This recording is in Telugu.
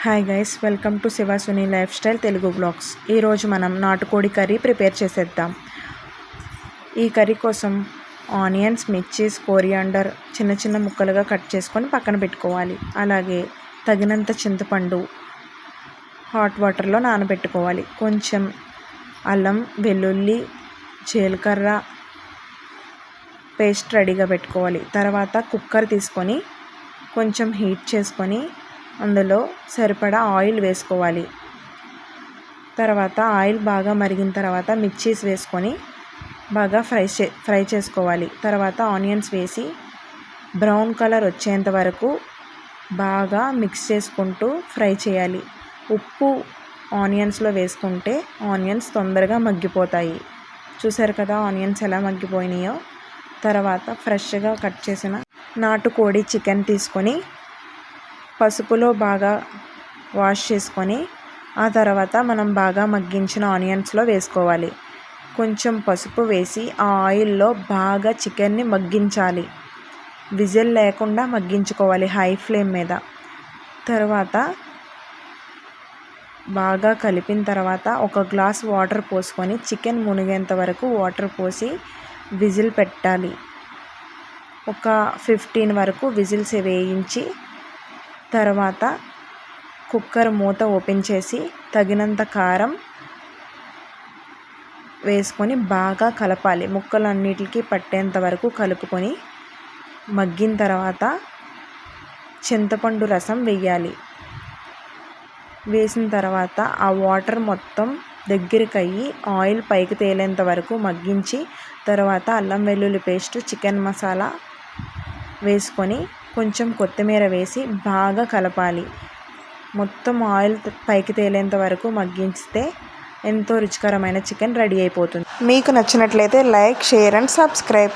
Hi guys, welcome to Shivasuni lifestyle Telugu blogs. ఈరోజు మనం నాటుకోడి కర్రీ ప్రిపేర్ చేసేద్దాం. ఈ కర్రీ కోసం ఆనియన్స్, మిర్చీస్, కోరియాండర్ చిన్న చిన్న ముక్కలుగా కట్ చేసుకొని పక్కన పెట్టుకోవాలి. అలాగే తగినంత చింతపండు హాట్ వాటర్లో నానబెట్టుకోవాలి. కొంచెం అల్లం, వెల్లుల్లి, జీలకర్ర పేస్ట్ రెడీగా పెట్టుకోవాలి. తర్వాత కుక్కర్ తీసుకొని కొంచెం హీట్ చేసుకొని అందులో సరిపడా ఆయిల్ వేసుకోవాలి. తర్వాత ఆయిల్ బాగా మరిగిన తర్వాత మిర్చీస్ వేసుకొని బాగా ఫ్రై చేసుకోవాలి. తర్వాత ఆనియన్స్ వేసి బ్రౌన్ కలర్ వచ్చేంత వరకు బాగా మిక్స్ చేసుకుంటూ ఫ్రై చేయాలి. ఉప్పు ఆనియన్స్లో వేసుకుంటే ఆనియన్స్ తొందరగా మగ్గిపోతాయి. చూసారు కదా ఆనియన్స్ ఎలా మగ్గిపోయినాయో. తర్వాత ఫ్రెష్గా కట్ చేసిన నాటుకోడి చికెన్ తీసుకొని పసుపులో బాగా వాష్ చేసుకొని ఆ తర్వాత మనం బాగా మగ్గించిన ఆనియన్స్లో వేసుకోవాలి. కొంచెం పసుపు వేసి ఆ ఆయిల్లో బాగా చికెన్ని మగ్గించాలి. విజిల్ లేకుండా మగ్గించుకోవాలి హై ఫ్లేమ్ మీద. తర్వాత బాగా కలిపిన తర్వాత ఒక గ్లాస్ వాటర్ పోసుకొని చికెన్ మునిగేంత వరకు వాటర్ పోసి విజిల్ పెట్టాలి. ఒక 15 వరకు విజిల్స్ వేయించి తర్వాత కుక్కర్ మూత ఓపెన్ చేసి తగినంత కారం వేసుకొని బాగా కలపాలి. ముక్కలన్నిటికీ పట్టేంత వరకు కలుపుకొని మగ్గిన తర్వాత చింతపండు రసం వేయాలి. వేసిన తర్వాత ఆ వాటర్ మొత్తం దగ్గరికి అయ్యి ఆయిల్ పైకి తేలేంత వరకు మగ్గించి తర్వాత అల్లం వెల్లుల్లి పేస్ట్, చికెన్ మసాలా వేసుకొని కొంచెం కొత్తిమీర వేసి బాగా కలపాలి. మొత్తం ఆయిల్ పైకి తేలేంత వరకు మగ్గిస్తే ఎంతో రుచికరమైన చికెన్ రెడీ అయిపోతుంది. మీకు నచ్చినట్లయితే లైక్, షేర్ అండ్ సబ్స్క్రైబ్.